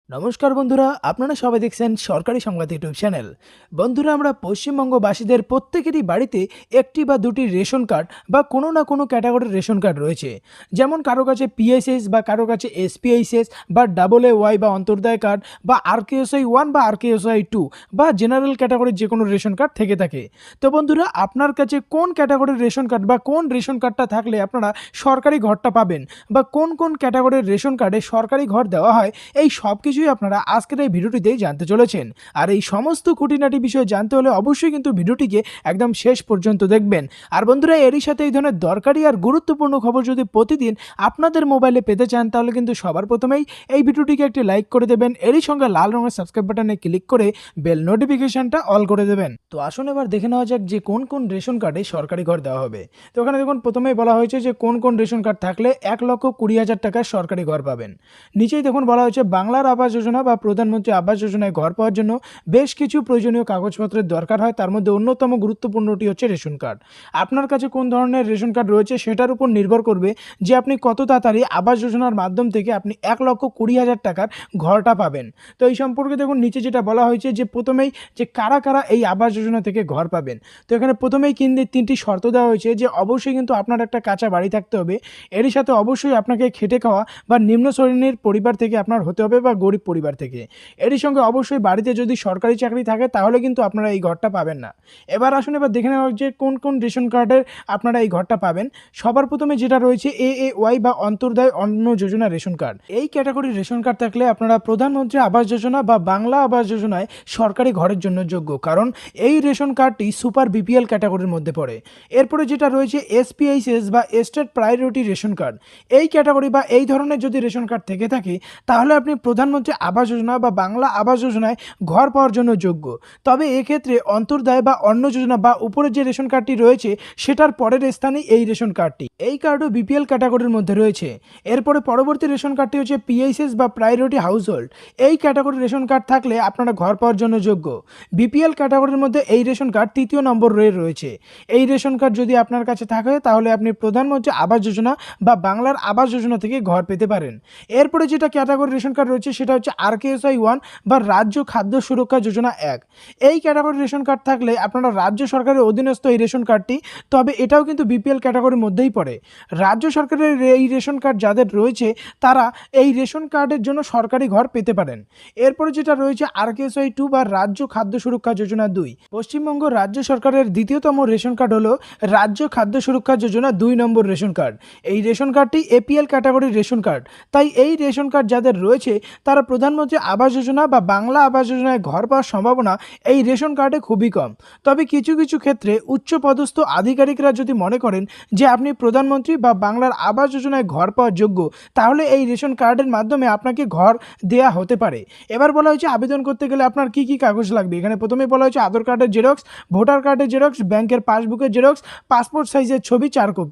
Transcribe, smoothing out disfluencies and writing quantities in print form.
নমস্কার বন্ধুরা, আপনারা সবাই দেখছেন সরকারি সংবাদ ইউটিউব চ্যানেল। বন্ধুরা, আমরা পশ্চিমবঙ্গবাসীদের প্রত্যেকেরই বাড়িতে একটি বা দুটি রেশন কার্ড বা কোনো না কোনো ক্যাটাগরির রেশন কার্ড রয়েছে। যেমন কারো কাছে পিএসএস বা কারো কাছে এসপিআইএস বা ডাবল এ ওয়াই বা অন্তর্দয় কার্ড বা আরকেএসআই 1 বা আরকেএসআই 2 বা জেনারেল ক্যাটাগরির যে কোনো রেশন কার্ড থেকে থাকে। তো বন্ধুরা, আপনার কাছে কোন ক্যাটাগরির রেশন কার্ড বা কোন রেশন কার্ডটা থাকলে আপনারা সরকারি ঘরটা পাবেন বা কোন কোন ক্যাটাগরির রেশন কার্ডে সরকারি ঘর দেওয়া হয়, এই সব কিছুই আপনারা আজকের এই ভিডিওটিতেই জানতে চলেছেন। আর এই সমস্ত খুঁটিনাটি বিষয় জানতে হলে অবশ্যই কিন্তু ভিডিওটিকে একদম শেষ পর্যন্ত দেখবেন। আর বন্ধুরা, এরই সাথে এই ধরনের দরকারি আর গুরুত্বপূর্ণ খবর যদি প্রতিদিন আপনাদের মোবাইলে পেতে চান, তাহলে কিন্তু সবার প্রথমেই এই ভিডিওটিকে একটি লাইক করে দেবেন, এরই সঙ্গে লাল রঙের সাবস্ক্রাইব বাটনে ক্লিক করে বেল নোটিফিকেশনটা অল করে দেবেন। তো আসুন এবার দেখে নেওয়া যাক যে কোন কোন রেশন কার্ডে সরকারি ঘর দেওয়া হবে। তো ওখানে দেখুন, প্রথমেই বলা হয়েছে যে কোন কোন রেশন কার্ড থাকলে 1,20,000 টাকার সরকারি ঘর পাবেন। নিচেই দেখুন বলা হয়েছে, বাংলার আবাস যোজনা বা প্রধানমন্ত্রী আবাস যোজনায় ঘর পাওয়ার জন্য বেশ কিছু প্রয়োজনীয় কাগজপত্রের দরকার হয়। তার মধ্যে অন্যতম গুরুত্বপূর্ণটি হচ্ছে রেশন কার্ড। আপনার কাছে কোন ধরনের রেশন কার্ড রয়েছে সেটার উপর নির্ভর করবে যে আপনি কত তাড়াতাড়ি আবাস যোজনার মাধ্যম থেকে আপনি 1,20,000 টাকার ঘরটা পাবেন। তো এই সম্পর্কে দেখুন নিচে যেটা বলা হয়েছে যে প্রথমেই যে কারা কারা এই আবাস যোজনা থেকে ঘর পাবেন। তো এখানে প্রথমেই কিন্তু 3টি শর্ত দেওয়া হয়েছে যে অবশ্যই কিন্তু আপনার একটা কাঁচা বাড়ি থাকতে হবে, এরই সাথে অবশ্যই আপনাকে খেটে খাওয়া বা নিম্ন শ্রেণীর পরিবার থেকে আপনার হতে হবে বা গরিব পরিবার থেকে। এরই সঙ্গে অবশ্যই বাড়িতে যদি সরকারি চাকরি থাকে তাহলে কিন্তু আপনারা এই ঘরটা পাবেন না। এবার আসুন, এবার দেখে নেওয়া যে কোন কোন রেশন কার্ডের আপনারা এই ঘরটা পাবেন। সবার প্রথমে যেটা রয়েছে এএওয়াই বা অন্তর্দয় অন্ন যোজনা রেশন কার্ড। এই ক্যাটাগরির রেশন কার্ড থাকলে আপনারা প্রধানমন্ত্রী আবাস যোজনা বা বাংলা আবাস যোজনায় সরকারি ঘরের জন্য যোগ্য, কারণ এই রেশন কার্ডটি সুপার বিপিএল ক্যাটাগরির মধ্যে পড়ে। এরপরে যেটা রয়েছে এসপিআইএস বা স্টেট প্রায়োরিটি রেশন কার্ড। এই ক্যাটাগরি বা এই ধরনের যদি রেশন কার্ড থেকে থাকে তাহলে আপনি প্রধানমন্ত্রী আবাস যোজনা বা বাংলা আবাস যোজনায় ঘর পাওয়ার জন্য যোগ্য। তবে এক্ষেত্রে অন্তর্দয় বা অন্ন যোজনা বা উপরে যে রেশন কার্ডটি রয়েছে সেটার পরের স্থানে এই রেশন কার্ডটি। এই কার্ডও বিপিএল ক্যাটাগরির মধ্যে রয়েছে। এরপরে পরবর্তী রেশন কার্ডটি হচ্ছে পিএইচএস বা প্রায়োরিটি হাউস হোল্ড। এই ক্যাটাগরির রেশন কার্ড থাকলে আপনারা ঘর পাওয়ার জন্য যোগ্য। বিপিএল ক্যাটাগরির মধ্যে এই রেশন কার্ড 3য় নম্বর রয়েছে। এই রেশন কার্ড যদি আপনার কাছে থাকে তাহলে আপনি প্রধানমন্ত্রী আবাস যোজনা বা বাংলার আবাস যোজনা থেকে ঘর পেতে পারেন। এরপরে যেটা ক্যাটাগরি রেশন কার্ড রয়েছে সেটা হচ্ছে আরকেএসআই 1 বা রাজ্য খাদ্য সুরক্ষা যোজনা 1। এই ক্যাটাগরি রেশন কার্ড থাকলে আপনারা রাজ্য সরকারের অধীনস্থ এই রেশন কার্ডটি, তবে এটাও কিন্তু বিপিএল ক্যাটাগরির মধ্যেই পড়ে। রাজ্য সরকারের এই রেশন কার্ড যাদের রয়েছে তারা এই রেশন কার্ডের জন্য সরকারি ঘর পেতে পারেন। এরপরে যেটা রয়েছে আরকেএসআই 2 বা রাজ্য খাদ্য সুরক্ষা যোজনা 2। পশ্চিমবঙ্গ রাজ্য সরকারের দ্বিতীয়তম রেশন কার্ড হলো রাজ্য খাদ্য সুরক্ষা যোজনা 2 নম্বর রেশন কার্ড। এই রেশন কার্ডটি এপিএল ক্যাটাগরির রেশন কার্ড। তাই এই রেশন কার্ড যাদের রয়েছে তারা প্রধানমন্ত্রী আবাস যোজনা বা বাংলা আবাস যোজনায় ঘর পাওয়ার সম্ভাবনা এই রেশন কার্ডে খুবই কম। তবে কিছু কিছু ক্ষেত্রে উচ্চপদস্থ আধিকারিকরা যদি মনে করেন যে আপনি প্রধানমন্ত্রী বা বাংলার আবাস যোজনায় ঘর পাওয়ার যোগ্য, তাহলে এই রেশন কার্ডের মাধ্যমে আপনাকে ঘর দেয়া হতে পারে। এবার বলা হয়েছে আবেদন করতে গেলে আপনার কি কি কাগজ লাগবে। এখানে প্রথমে বলা হয়েছে আধার কার্ডের জেরক্স, ভোটার কার্ডের জেরক্স, ব্যাংকের পাসবুকের জেরক্স, পাসপোর্ট সাইজের ছবি 4 কপি।